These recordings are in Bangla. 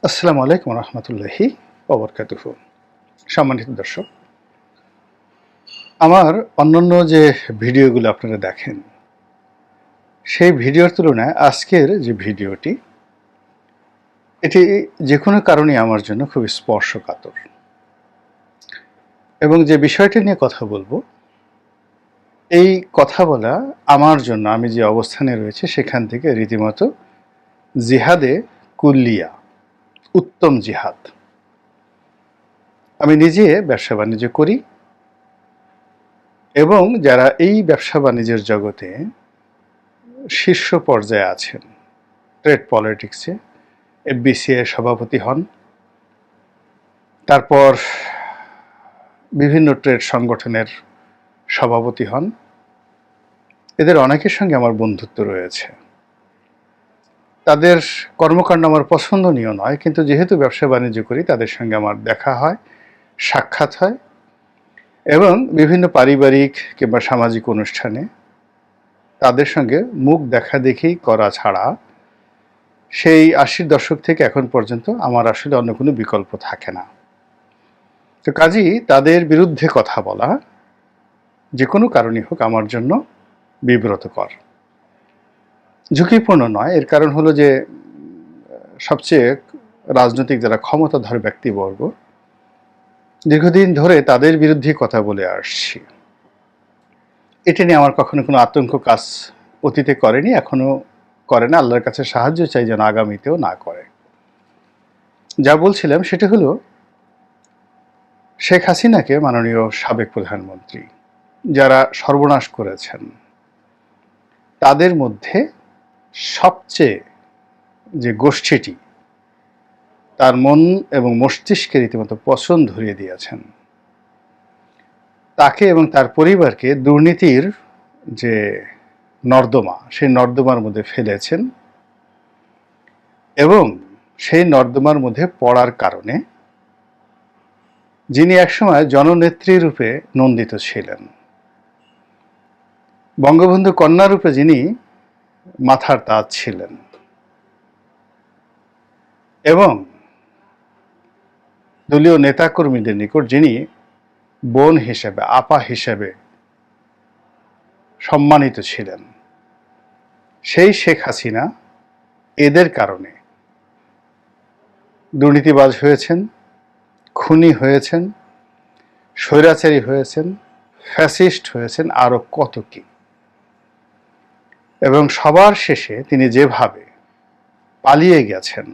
আসসালামু আলাইকুম রহমতুল্লাহি ওবরকাতুহু। সম্মানিত দর্শক, আমার অন্যান্য যে ভিডিওগুলো আপনারা দেখেন, সেই ভিডিওর তুলনায় আজকের যে ভিডিওটি, এটি যে কোনো কারণে আমার জন্য খুব স্পর্শকাতর, এবং যে বিষয়টি নিয়ে কথা বলবো, এই কথা বলা আমার জন্য, আমি যে অবস্থানে রয়েছে সেখান থেকে রীতিমতো জিহাদে কুল্লিয়া, উত্তম জিহাদ। আমি নিজে ব্যবসা বাণিজ্য করি, এবং যারা এই ব্যবসা বাণিজ্যের জগতে শীর্ষ পর্যায়ে আছেন, ট্রেড পলিটিক্সে এফবিসিএ সভাপতি হন, তারপর বিভিন্ন ট্রেড সংগঠনের সভাপতি হন, এদের অনেকের সঙ্গে আমার বন্ধুত্ব রয়েছে। তাদের কর্মকাণ্ড আমার পছন্দনীয় নয়, কিন্তু যেহেতু ব্যবসা বাণিজ্য করি তাদের সঙ্গে আমার দেখা হয়, সাক্ষাৎ হয়, এবং বিভিন্ন পারিবারিক কিংবা সামাজিক অনুষ্ঠানে তাদের সঙ্গে মুখ দেখা দেখি করা ছাড়া সেই ৮০ দশক থেকে এখন পর্যন্ত আমার আসলে অন্য কোনো বিকল্প থাকে না। তো কাজেই তাদের বিরুদ্ধে কথা বলা যে কোনো কারণই হোক আমার জন্য বিব্রতকর, ঝুঁকিপূর্ণ নয়। এর কারণ হলো যে সবচেয়ে রাজনৈতিক যারা ক্ষমতাধর ব্যক্তিবর্গ, দীর্ঘদিন ধরে তাদের বিরুদ্ধে কথা বলে আসছি। এটা নিয়ে আমার কখনো কোনো আতঙ্ক কাজ অতীতে করেনি, এখনো করে না। আল্লাহর কাছে সাহায্য চাই যেন আগামীতেও না করে। যা বলছিলাম সেটা হলো, শেখ হাসিনাকে, মাননীয় সাবেক প্রধানমন্ত্রী, যারা সর্বনাশ করেছেন, তাদের মধ্যে সবচেয়ে যে গোষ্ঠীটি তার মন এবং মস্তিষ্কে রীতিমতো পছন্দ ধরিয়ে দিয়েছেন, তাকে এবং তার পরিবারকে দুর্নীতির যে নর্দমা, সেই নর্দমার মধ্যে ফেলেছেন, এবং সেই নর্দমার মধ্যে পড়ার কারণে যিনি একসময় জননেত্রী রূপে নন্দিত ছিলেন, বঙ্গবন্ধু কন্যা রূপে যিনি মাথার তাজ ছিলেন, এবং দলীয় নেতাকর্মীদের নিকট যিনি বোন হিসেবে, আপা হিসেবে সম্মানিত ছিলেন, সেই শেখ হাসিনা এদের কারণে দুর্নীতিবাজ হয়েছেন, খুনি হয়েছেন, স্বৈরাচারী হয়েছেন, ফ্যাসিস্ট হয়েছেন, আরো কত কি। এবং সবার শেষে তিনি যেভাবে পালিয়ে গেছেন,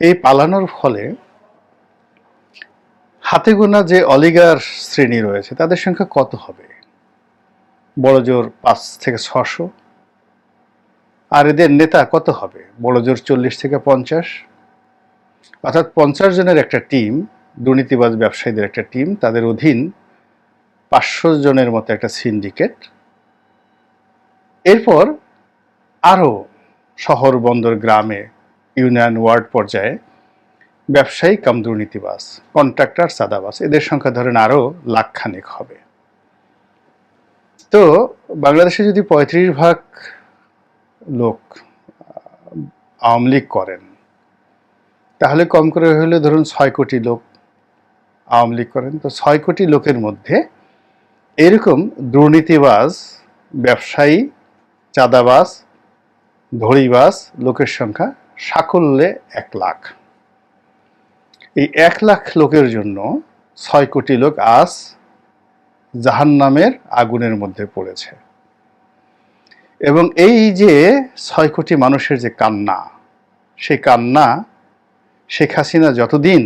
এই পালানোর ফলে হাতে গোনা যে অলিগার শ্রেণী রয়েছে তাদের সংখ্যা কত হবে? বড় জোর ৫ থেকে ৬০০। আর এদের নেতা কত হবে? বড় জোর ৪০ থেকে ৫০। অর্থাৎ ৫০ জনের একটা টিম, দুর্নীতিবাজ ব্যবসায়ীদের একটা টিম, তাদের অধীন ৫০০ জনের মতো একটা সিন্ডিকেট। এরপর আরো শহর, বন্দর, গ্রামে, ইউনিয়ন, ওয়ার্ড পর্যায়ে ব্যবসায়ী কাম দুর্নীতিবাজ, কন্ট্রাক্টর, সাদাবাজ, এদের সংখ্যা ধরেন আরো লাখখানেক হবে। তো বাংলাদেশে যদি ৩৫% লোক আওয়ামী লীগ করেন, তাহলে কম করে হলে ধরুন ৬ কোটি লোক আওয়ামী লীগ করেন। তো ৬ কোটি লোকের মধ্যে এরকম দুর্নীতিবাজ, ব্যবসায়ী, চাঁদাবাজ, ধড়িবাজ লোকের সংখ্যা সাকল্যে ১ লাখ। এই ১ লাখ লোকের জন্য ৬ কোটি লোক আজ জাহান্নামের আগুনের মধ্যে পড়েছে। এবং এই যে ৬ কোটি মানুষের যে কান্না, সেই কান্না শেখ হাসিনা যতদিন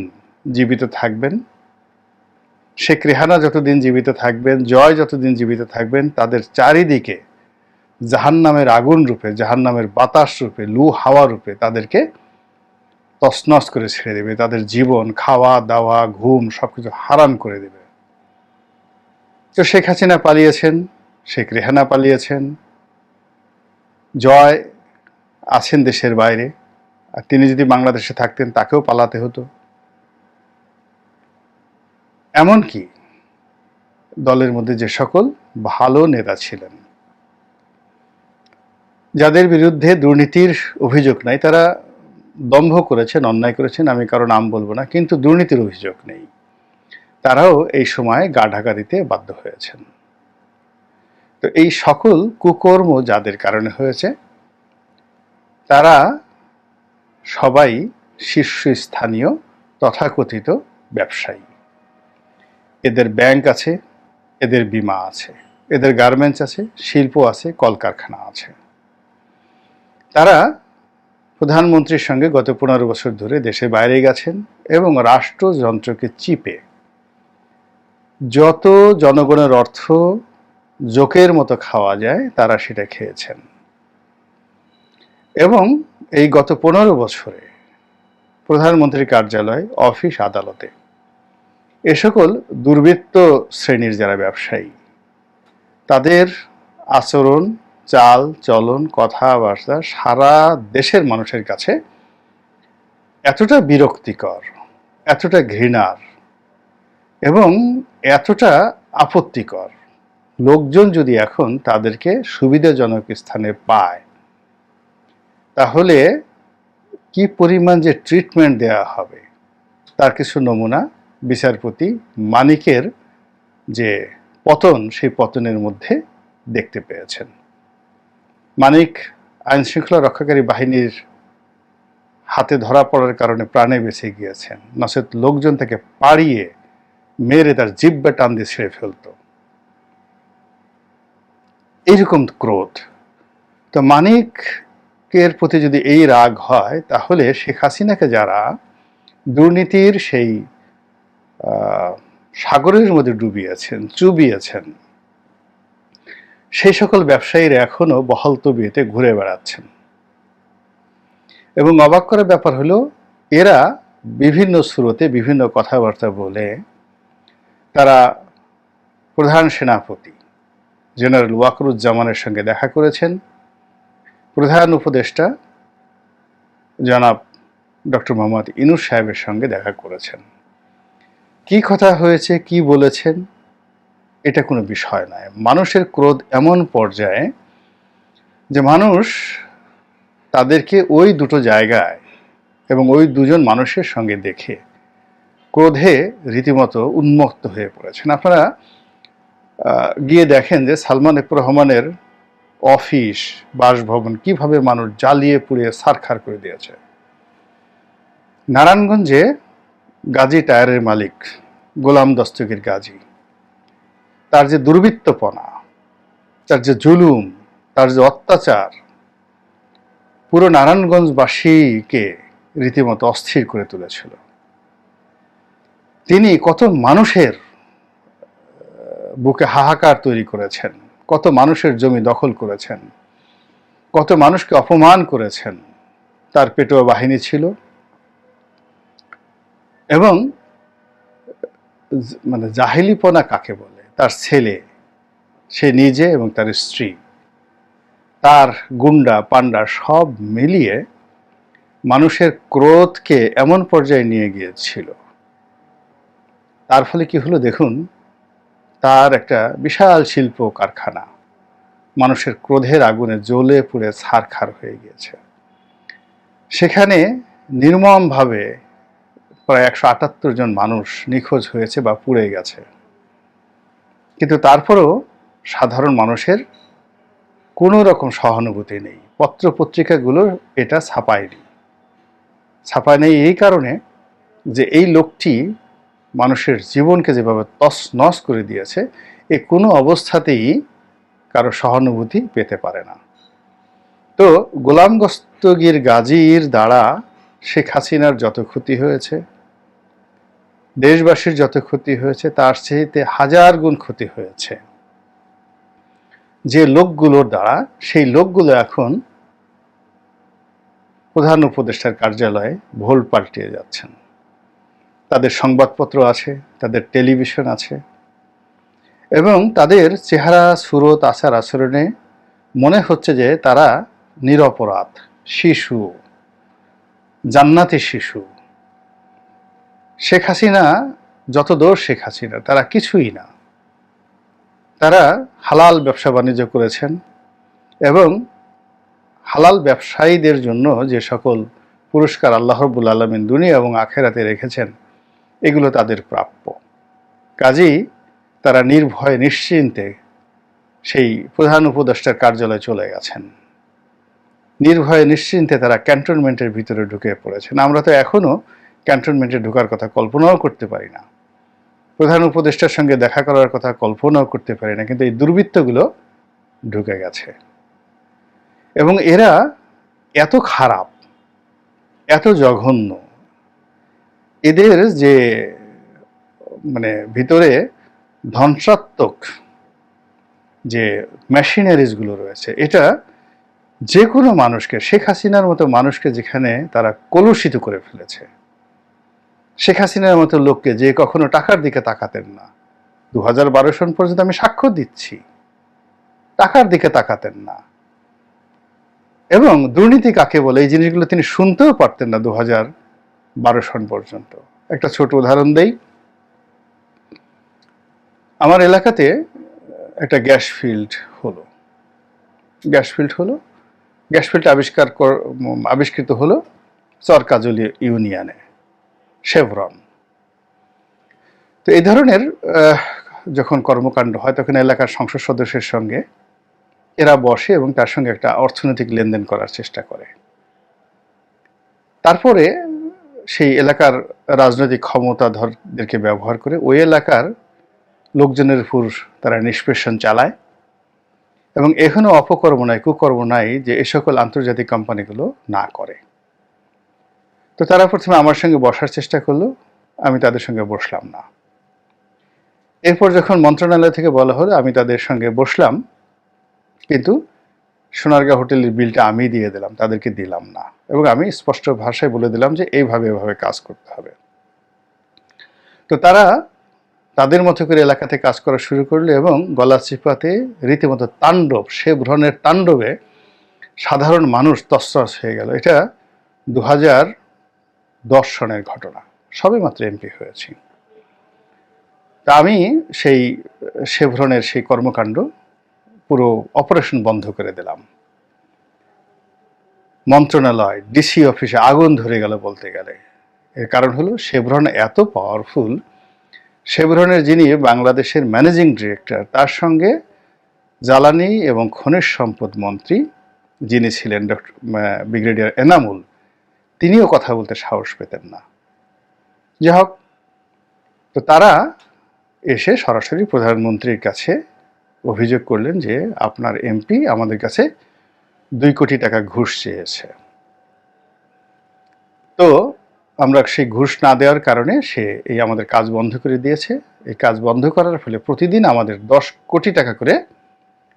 জীবিত থাকবেন, শেখ রেহানা যতদিন জীবিত থাকবেন, জয় যতদিন জীবিত থাকবেন, তাদের চারিদিকে জাহান্নামের আগুন রূপে, জাহান্নামের বাতাস রূপে, লু হাওয়া রূপে তাদেরকে তছনছ করে ছেড়ে দেবে। তাদের জীবন, খাওয়া দাওয়া, ঘুম সবকিছু হারাম করে দেবে। তো শেখ হাসিনা পালিয়েছেন, শেখ রেহানা পালিয়েছেন, জয় আছেন দেশের বাইরে, আর তিনি যদি বাংলাদেশে থাকতেন তাকেও পালাতে হতো। এমনকি দলের মধ্যে যে সকল ভালো নেতা ছিলেন, যাদের বিরুদ্ধে দুর্নীতির অভিযোগ নাই, তারা দম্ভ করেছেন, অন্যায় করেছেন, আমি কারো নাম বলবো না, কিন্তু দুর্নীতির অভিযোগ নেই, তারাও এই সময় গা ঢাকা দিতে বাধ্য হয়েছেন। তো এই সকল কুকর্ম যাদের কারণে হয়েছে তারা সবাই শীর্ষস্থানীয় তথাকথিত ব্যবসায়ী। এদের ব্যাংক আছে, এদের বীমা আছে, এদের গার্মেন্টস আছে, শিল্প আছে, কলকারখানা আছে। তারা প্রধানমন্ত্রীর সঙ্গে গত 15 বছর ধরে দেশে বাইরে গেছেন এবং রাষ্ট্রযন্ত্রকে চিপে যত জনগণের অর্থ জোকের মতো খাওয়া যায় তারা সেটা খেয়েছেন। এবং এই গত 15 বছরে প্রধানমন্ত্রীর কার্যালয়, অফিস, আদালতে এ সকল দুর্বৃত্ত শ্রেণীর যারা ব্যবসায়ী তাদের আচরণ, চাল চলন, কথাবার্তা সারা দেশের মানুষের কাছে এতটা বিরক্তিকর, এতটা ঘৃণার এবং এতটা আপত্তিকর, লোকজন যদি এখন তাদেরকে সুবিধাজনক স্থানে পায় তাহলে কি পরিমাণ যে ট্রিটমেন্ট দেওয়া হবে তার কিছু নমুনা বিচারপতি মানিকের যে পতন, সেই পতনের মধ্যে দেখতে পেয়েছেন। মানিক আইনশৃঙ্খলা রক্ষাকারী বাহিনীর হাতে ধরা পড়ার কারণে প্রাণে বেঁচে গিয়েছেন, নচেত লোকজন তাকে পাড়িয়ে মেরে তার জিহ্বা টান দিয়ে ছেড়ে ফেলত। এইরকম ক্রোধ। তো মানিকের প্রতি যদি এই রাগ হয় তাহলে শেখ হাসিনাকে যারা দুর্নীতির সেই সাগরের মধ্যে ডুবিয়েছেন, চুবিয়েছেন, সেই সকল ব্যবসায়ীরা এখনো বহাল তবিয়তে ঘুরে বেড়াচ্ছেন। এবং অবাক করার ব্যাপার হলো এরা বিভিন্ন স্রোতে বিভিন্ন কথাবার্তা বলে তারা প্রধান সেনাপতি জেনারেল ওয়াকরুজ্জামানের সঙ্গে দেখা করেছেন, প্রধান উপদেষ্টা জনাব ডক্টর মোহাম্মদ ইউনূস সাহেবের সঙ্গে দেখা করেছেন। কি কথা হয়েছে, কি বলেছেন, এটা কোনো বিষয় নয়। মানুষের ক্রোধ এমন পর্যায়ে যে মানুষ তাদেরকে ওই দুটো জায়গায় এবং ওই দুজন মানুষের সঙ্গে দেখে ক্রোধে রীতিমতো উন্মত্ত হয়ে পড়েছেন। আপনারা গিয়ে দেখেন যে সালমান এফ রহমানের অফিস, বাসভবন কিভাবে মানুষ জ্বালিয়ে পুড়িয়ে ছারখার করে দিয়েছে। নারায়ণগঞ্জে গাজী টায়ারের মালিক গোলাম দস্তগীর গাজী, তার যে দুর্বৃত্তপনা, তার যে জুলুম, তার যে অত্যাচার পুরো নারায়ণগঞ্জবাসীকে রীতিমতো অস্থির করে তুলেছিল। তিনি কত মানুষের বুকে হাহাকার তৈরি করেছেন, কত মানুষের জমি দখল করেছেন, কত মানুষকে অপমান করেছেন। তার পেটোয়া বাহিনী ছিল এবং মানে জাহিলিপনা কাকে বলে, তার ছেলে, সে নিজে এবং তার স্ত্রী, তার গুন্ডা পান্ডা সব মিলিয়ে মানুষের ক্রোধকে এমন পর্যায়ে নিয়ে গিয়েছিল। তার ফলে কি হলো দেখুন, তার একটা বিশাল শিল্প কারখানা মানুষের ক্রোধের আগুনে জ্বলে পুড়ে ছারখার হয়ে গিয়েছে। সেখানে নির্মমভাবে প্রায় 178 জন মানুষ নিখোঁজ হয়েছে বা পুড়ে গেছে। কিন্তু তারপরেও সাধারণ মানুষের কোনো রকম সহানুভূতি নেই। পত্রপত্রিকাগুলো এটা ছাপায় নেই এই কারণে যে এই লোকটি মানুষের জীবনকে যেভাবে তছনছ করে দিয়েছে, এ কোনো অবস্থাতেই কারো সহানুভূতি পেতে পারে না। তো গোলাম দস্তগীর গাজীর দ্বারা শেখ হাসিনার যত ক্ষতি হয়েছে, দেশবাসীর যত ক্ষতি হয়েছে, তার চেয়ে হাজার গুণ ক্ষতি হয়েছে যে লোকগুলোর দ্বারা। সেই লোকগুলো এখন প্রধান উপদেষ্টার কার্যালয়ে ভোল পাল্টিয়ে যাচ্ছেন। তাদের সংবাদপত্র আছে, তাদের টেলিভিশন আছে এবং তাদের চেহারা, সুরত, আচার আচরণে মনে হচ্ছে যে তারা নিরপরাধ শিশু, জান্নাতি শিশু। শেখ হাসিনা যত দোষ শেখ হাসিনা, তারা কিছুই না। তারা হালাল ব্যবসা বাণিজ্য করেছেন এবং হালাল ব্যবসায়ীদের জন্য যে সকল পুরস্কার আল্লাহ রাব্বুল আলামিন দুনিয়া এবং আখেরাতে রেখেছেন, এগুলো তাদের প্রাপ্য। কাজেই তারা নির্ভয়ে নিশ্চিন্তে সেই প্রধান উপদেষ্টার কার্যালয়ে চলে গেছেন। নির্ভয়ে নিশ্চিন্তে তারা ক্যান্টনমেন্টের ভিতরে ঢুকে পড়েছেন। আমরা তো এখনও ক্যান্টনমেন্টে ঢোকার কথা কল্পনাও করতে পারি না, প্রধান উপদেষ্টার সঙ্গে দেখা করার কথা কল্পনাও করতে পারি না, কিন্তু এই দুর্বৃত্তগুলো ঢুকে গেছে। এবং এরা এত খারাপ, এত জঘন্য, এদের যে ভিতরে ধ্বংসাত্মক যে মেশিনারিজগুলো রয়েছে, এটা যে কোনো মানুষকে, শেখ হাসিনার মতো মানুষকে যেখানে তারা কলুষিত করে ফেলেছে, শেখ হাসিনার মতো লোককে যে কখনো টাকার দিকে তাকাতেন না, 2012 সন পর্যন্ত আমি সাক্ষ্য দিচ্ছি, টাকার দিকে তাকাতেন না, এবং দুর্নীতি কাকে বলে এই জিনিসগুলো তিনি শুনতেও পারতেন না 2012 সন পর্যন্ত। একটা ছোট উদাহরণ দেই। আমার এলাকাতে একটা গ্যাস ফিল্ড হলো, গ্যাস ফিল্ড আবিষ্কৃত হলো চরকাজলি ইউনিয়নে, শেভরন। তো এই ধরনের যখন কর্মকাণ্ড হয় তখন এলাকার সংসদ সদস্যের সঙ্গে এরা বসে এবং তার সঙ্গে একটা অর্থনৈতিক লেনদেন করার চেষ্টা করে। তারপরে সেই এলাকার রাজনৈতিক ক্ষমতাধরদেরকে ব্যবহার করে ওই এলাকার লোকজনের উপর তারা নিষ্পেষণ চালায়, এবং এখনো অপকর্ম নাই, কুকর্ম নাই যে এ সকল আন্তর্জাতিক কোম্পানিগুলো না করে। তো তারা প্রথমে আমার সঙ্গে বসার চেষ্টা করলো, আমি তাদের সঙ্গে বসলাম না। এরপর যখন মন্ত্রণালয় থেকে বলা হলো, আমি তাদের সঙ্গে বসলাম, কিন্তু সোনারগাঁ হোটেলের বিলটা আমি দিয়ে দিলাম, তাদেরকে দিলাম না, এবং আমি স্পষ্ট ভাষায় বলে দিলাম যে এইভাবে এভাবে কাজ করতে হবে। তো তারা তাদের মতো করে এলাকাতে কাজ করা শুরু করলো এবং গলা চিপাতে রীতিমতো তাণ্ডব, শেভরনের তাণ্ডবে সাধারণ মানুষ তছনছ হয়ে গেল। এটা 2010 সনের ঘটনা, সবে মাত্র এমপি হয়েছি। তা আমি সেই শেভরনের সেই কর্মকাণ্ড পুরো অপারেশন বন্ধ করে দিলাম। মন্ত্রণালয়, ডিসি অফিসে আগুন ধরে গেল বলতে গেলে। এর কারণ হলো শেভরন এত পাওয়ারফুল, শেভরনের যিনি বাংলাদেশের ম্যানেজিং ডিরেক্টর, তার সঙ্গে জ্বালানি এবং খনিজ সম্পদ মন্ত্রী যিনি ছিলেন ব্রিগেডিয়ার এনামুল, তিনিও কথা বলতে সাহস পেতেন না। যাই হোক, তো তারা এসে সরাসরি প্রধানমন্ত্রীর কাছে অভিযোগ করলেন যে আপনার এমপি আমাদের কাছে 2 কোটি টাকা ঘুষ চেয়েছে। তো আমরা সেই ঘুষ না দেওয়ার কারণে সে এই আমাদের কাজ বন্ধ করে দিয়েছে। এই কাজ বন্ধ করার ফলে প্রতিদিন আমাদের 10 কোটি টাকা করে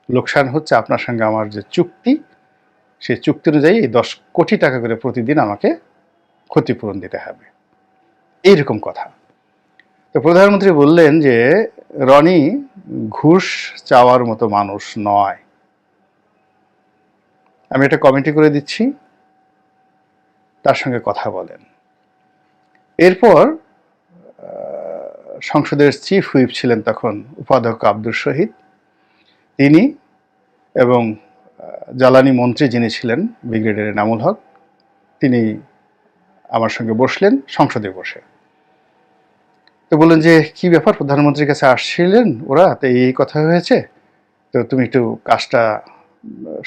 লোকসান হচ্ছে। আপনার সঙ্গে আমার যে চুক্তি, সেই চুক্তি অনুযায়ী এই 10 কোটি টাকা করে প্রতিদিন আমাকে ক্ষতিপূরণ দিতে হবে, এইরকম কথা। তো প্রধানমন্ত্রী বললেন যে রনি ঘুষ চাওয়ার মতো মানুষ নয়। আমি এটা কমিটি করে দিচ্ছি, তার সঙ্গে কথা বলেন। এরপর সংসদের চিফ হুইপ ছিলেন তখন উপাধ্যক্ষ আব্দুল শহীদ, তিনি এবং জ্বালানি মন্ত্রী যিনি ছিলেন ব্রিগেডিয়ার এনামুল হক, তিনি আমার সঙ্গে বসলেন সংসদে বসে। তো বললেন যে কি ব্যাপার, প্রধানমন্ত্রীর কাছে আসছিলেন ওরা, তো এই কথা হয়েছে, তো তুমি একটু কাজটা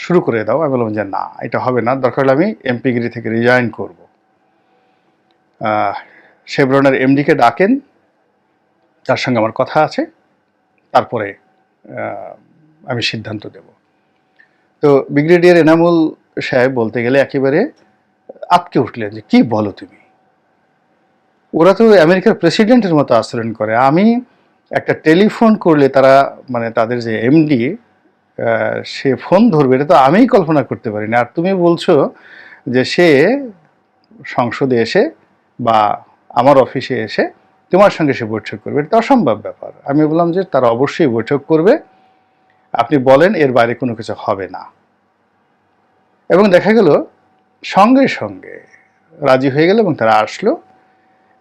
শুরু করে দাও। আমি বললাম যে না, এটা হবে না, দরকার হলে আমি এমপিগিরি থেকে রিজাইন করব। শেভরনের এমডিকে ডাকেন, তার সঙ্গে আমার কথা আছে, তারপরে আমি সিদ্ধান্ত দেব। তো ব্রিগেডিয়ার এনামুল সাহেব বলতে গেলে একেবারে আটকে উঠলেন যে কি বলো তুমি, ওরা তো আমেরিকার প্রেসিডেন্টের মতো আচরণ করে। আমি একটা টেলিফোন করলে তারা তাদের যে এমডি সে ফোন ধরবে, এটা তো আমিই কল্পনা করতে পারি না, আর তুমি বলছো যে সে সংসদে এসে বা আমার অফিসে এসে তোমার সঙ্গে সে বৈঠক করবে, এটা অসম্ভব ব্যাপার। আমি বললাম যে তারা অবশ্যই বৈঠক করবে, আপনি বলেন, এর বাইরে কোনো কিছু হবে না। এবং দেখা গেল সঙ্গে সঙ্গে রাজি হয়ে গেল এবং তারা আসলো,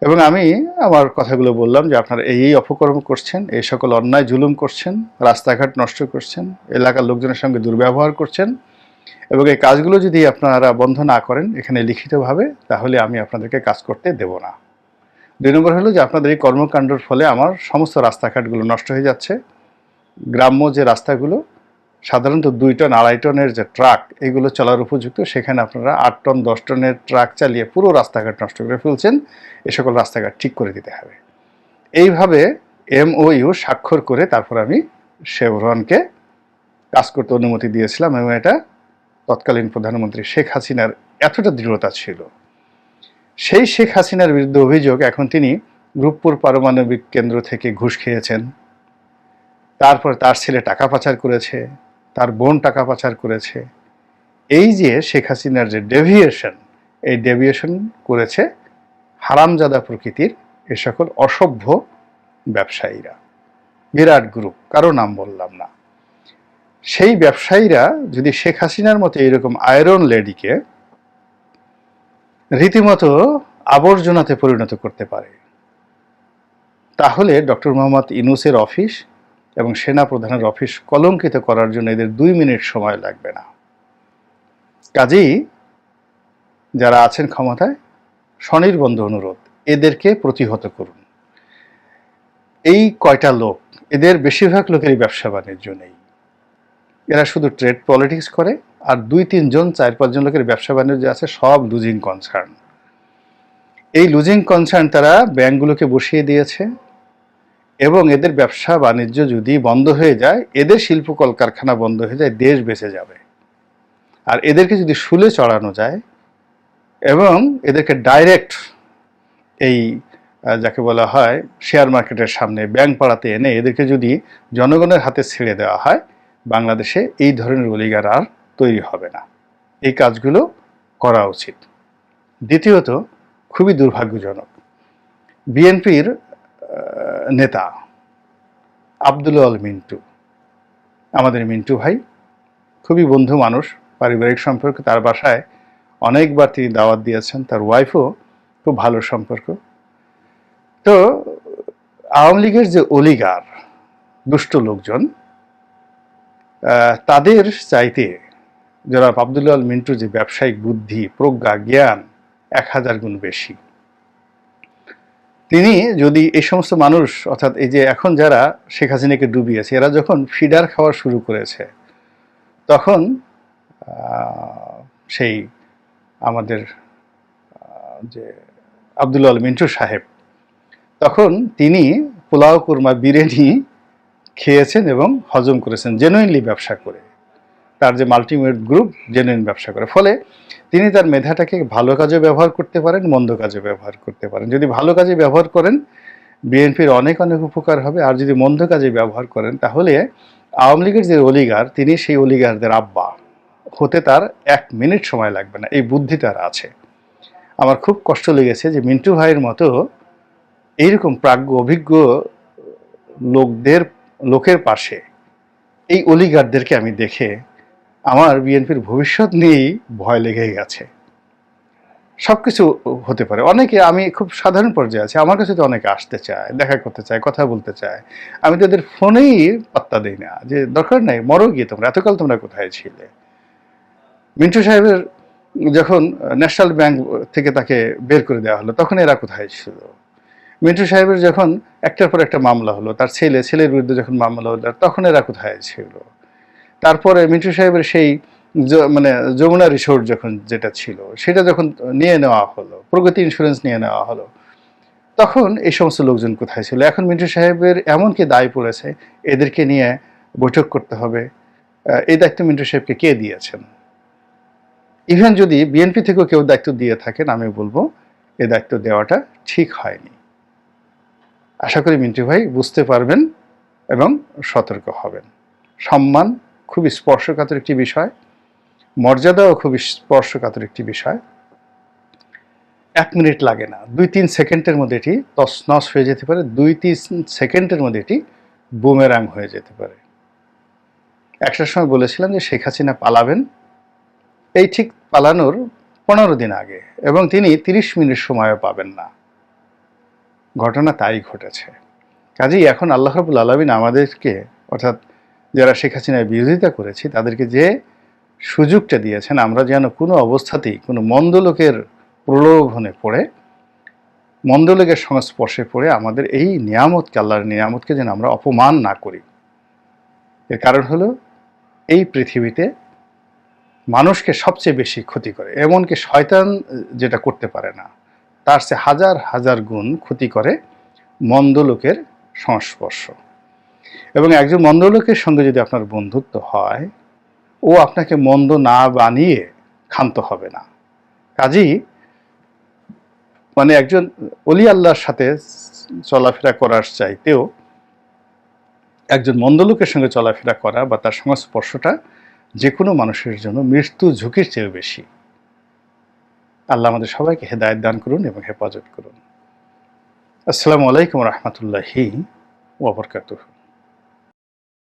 এবং আমি আমার কথাগুলো বললাম যে আপনারা এই অপকর্ম করছেন, এই সকল অন্যায় জুলুম করছেন, রাস্তাঘাট নষ্ট করছেন, এলাকার লোকজনের সঙ্গে দুর্ব্যবহার করছেন, এবং এই কাজগুলো যদি আপনারা বন্ধ না করেন এখানে লিখিতভাবে, তাহলে আমি আপনাদেরকে কাজ করতে দেব না। 2 নম্বর হলো যে আপনাদের এই কর্মকাণ্ডের ফলে আমার সমস্ত রাস্তাঘাটগুলো নষ্ট হয়ে যাচ্ছে। গ্রাম্য যে রাস্তাগুলো সাধারণত 2 টন 2.5 টনের যে ট্রাক এগুলো চলার উপযুক্ত, সেখানে আপনারা 8 টন 10 টনের ট্রাক চালিয়ে পুরো রাস্তাঘাট নষ্ট করে ফেলছেন। এ সকল রাস্তাঘাট ঠিক করে দিতে হবে। এইভাবে MOU স্বাক্ষর করে তারপর আমি শেভরনকে কাজ করতে অনুমতি দিয়েছিলাম, এবং এটা তৎকালীন প্রধানমন্ত্রী শেখ হাসিনার এতটা দৃঢ়তা ছিল। সেই শেখ হাসিনার বিরুদ্ধে অভিযোগ, এখন তিনি রূপপুর পারমাণবিক কেন্দ্র থেকে ঘুষ খেয়েছেন, তারপর তার ছেলে টাকা পাচার করেছে, তার বোন টাকা পাচার করেছে। এই যে শেখ হাসিনার যে ডেভিয়েশন, এই ডেভিয়েশন করেছে হারামজাদা প্রকৃতির এ সকল অসভ্য ব্যবসায়ীরা, বিরাট গ্রুপ, কারো নাম বললাম না। সেই ব্যবসায়ীরা যদি শেখ হাসিনার মতো এরকম আয়রন লেডিকে রীতিমতো আবর্জনাতে পরিণত করতে পারে, তাহলে ডক্টর মোহাম্মদ ইউনূসের অফিস এবং সেনা প্রধানের অফিস কলঙ্কিত করার জন্য এদের 2 মিনিট সময় লাগবে না। কাজেই যারা আছেন ক্ষমতায়, স্বনির্বন্ধ অনুরোধ, এদেরকে প্রতিহত করুন। এই কয়টা লোক, এদের বেশিরভাগ লোকেরই ব্যবসা বাণিজ্য নেই। এরা শুধু ট্রেড পলিটিক্স করে, আর 2-3 জন 4-5 জন লোকের ব্যবসা বাণিজ্য আছে, সব লুজিং কনসার্ন। এই লুজিং কনসার্ন তারা ব্যাংকগুলোকে বসিয়ে দিয়েছে, এবং এদের ব্যবসা বাণিজ্য যদি বন্ধ হয়ে যায়, এদের শিল্প কলকারখানা বন্ধ হয়ে যায়, দেশ বেঁচে যাবে। আর এদেরকে যদি শুলে চড়ানো যায় এবং এদেরকে ডাইরেক্ট এই যাকে বলা হয় শেয়ার মার্কেটের সামনে, ব্যাংক পাড়াতে এনে এদেরকে যদি জনগণের হাতে ছেড়ে দেওয়া হয়, বাংলাদেশে এই ধরনের অলিগার আর তৈরি হবে না। এই কাজগুলো করা উচিত। দ্বিতীয়ত, খুবই দুর্ভাগ্যজনক, বিএনপির নেতা আব্দুল আল মিন্টু, আমাদের মিন্টু ভাই খুবই বন্ধু মানুষ, পারিবারিক সম্পর্ক, তার বাসায় অনেকবার তিনি দাওয়াত দিয়েছেন, তার ওয়াইফও খুব ভালো সম্পর্ক। তো আওয়ামী লীগের যে অলিগার, দুষ্ট লোকজন, তাদের চাইতে জনাব আব্দুল আল মিন্টুর যে ব্যবসায়িক বুদ্ধি, প্রজ্ঞা, জ্ঞান 1000 গুণ বেশি। তিনি যদি এই সমস্ত মানুষ, অর্থাৎ এই যে এখন যারা শেখ হাসিনাকে ডুবিয়েছে, এরা যখন ফিডার খাওয়া শুরু করেছে, তখন সেই আমাদের যে আব্দুল আল মিন্টু সাহেব, তখন তিনি পোলাও, কুরমা, বিরিয়ানি খেয়েছেন এবং হজম করেছেন, জেনুইনলি ব্যবসা করে। তার যে মাল্টিমিট গ্রুপ জেনুইন ব্যবসা করে, ফলে তিনি তার মেধাটাকে ভালো কাজে ব্যবহার করতে পারেন, মন্দ কাজে ব্যবহার করতে পারেন। যদি ভালো কাজে ব্যবহার করেন, বিএনপির অনেক অনেক উপকার হবে, আর যদি মন্দ কাজে ব্যবহার করেন, তাহলে আওয়ামী লীগের যে অলিগার, তিনি সেই অলিগারদের আব্বা হতে তার 1 মিনিট সময় লাগবে না। এই বুদ্ধি তার আছে। আমার খুব কষ্ট লেগেছে যে মিন্টু ভাইয়ের মতো এইরকম প্রাজ্ঞ অভিজ্ঞ লোকের পাশে এই অলিগারদেরকে আমি দেখে আমার বিএনপির ভবিষ্যৎ নিয়েই ভয় লেগে গেছে। সবকিছু হতে পারে। অনেকে, আমি খুব সাধারণ পর্যায়ে আছি, আমার কাছে তো অনেকে আসতে চায়, দেখা করতে চায়, কথা বলতে চায়, আমি তাদের ফোনেই পাত্তা দিই না, যে দরকার নাই, মরো গিয়ে তোমরা, এতকাল তোমরা কোথায় ছিলে। মিন্টু সাহেবের যখন ন্যাশনাল ব্যাংক থেকে তাকে বের করে দেওয়া হলো, তখন এরা কোথায় ছিল। মিন্টু সাহেবের যখন একটার পর একটা মামলা হলো, তার ছেলের বিরুদ্ধে যখন মামলা হলো, তখন এরা কোথায় ছিল। তারপরে মিন্টু সাহেবের সেই মানে যমুনা রিসোর্ট যখন যেটা ছিল, সেটা যখন নিয়ে নেওয়া হলো, প্রগতি ইন্স্যুরেন্স নিয়ে নেওয়া হলো, তখন এই সমস্ত লোকজন কোথায় ছিল। এখন মিন্টু সাহেবের এমনকি দায় পড়েছে, এদেরকে নিয়ে বৈঠক করতে হবে। এই দায়িত্ব মিন্টু সাহেবকে কে দিয়েছেন? ইভেন যদি বিএনপি থেকেও কেউ দায়িত্ব দিয়ে থাকেন, আমি বলবো এই দায়িত্ব দেওয়াটা ঠিক হয়নি। আশা করি মিন্টু ভাই বুঝতে পারবেন এবং সতর্ক হবেন। সম্মান খুবই স্পর্শকাতর একটি বিষয়, মর্যাদাও খুবই স্পর্শকাতর একটি বিষয়। 1 মিনিট লাগে না, 2-3 সেকেন্ডের মধ্যে এটি তছনছ হয়ে যেতে পারে, 2-3 সেকেন্ডের মধ্যে এটি বুমেরাং হয়ে যেতে পারে। একটা সময় বলেছিলাম যে শেখ হাসিনা পালাবেন, এই ঠিক পালানোর 15 দিন আগে, এবং তিনি 30 মিনিট সময়ও পাবেন না। ঘটনা তাই ঘটেছে। কাজেই এখন আল্লাহ রাব্বুল আলামিন আমাদেরকে, অর্থাৎ যারা শেখ হাসিনার বিরোধিতা করেছি, তাদেরকে যে সুযোগটা দিয়েছেন, আমরা যেন কোনো অবস্থাতেই কোনো মন্দ লোকের প্রলোভনে পড়ে, মন্দ লোকের সংস্পর্শে পড়ে আমাদের এই নিয়ামতকে, আল্লাহর নিয়ামতকে যেন আমরা অপমান না করি। এর কারণ হলো এই পৃথিবীতে মানুষকে সবচেয়ে বেশি ক্ষতি করে, এমনকি শয়তান যেটা করতে পারে না তার চেয়ে হাজার হাজার গুণ ক্ষতি করে মন্দ লোকের সংস্পর্শ। এবং একজন মন্দ লোকের সঙ্গে যদি আপনার বন্ধুত্ব হয়, ও আপনাকে মন্দ না বানিয়ে ক্ষান্ত হবে না। কাজেই একজন অলি আল্লাহর সাথে চলাফেরা করার চাইতেও একজন মন্দ লোকের সঙ্গে চলাফেরা করা বা তার সংস্পর্শটা যে কোনো মানুষের জন্য মৃত্যু ঝুঁকির চেয়েও বেশি। আল্লাহ আমাদের সবাইকে হেদায়েত দান করুন এবং হেফাজত করুন। আসসালামু আলাইকুম রহমতুল্লাহি ওয়া বারাকাতুহু।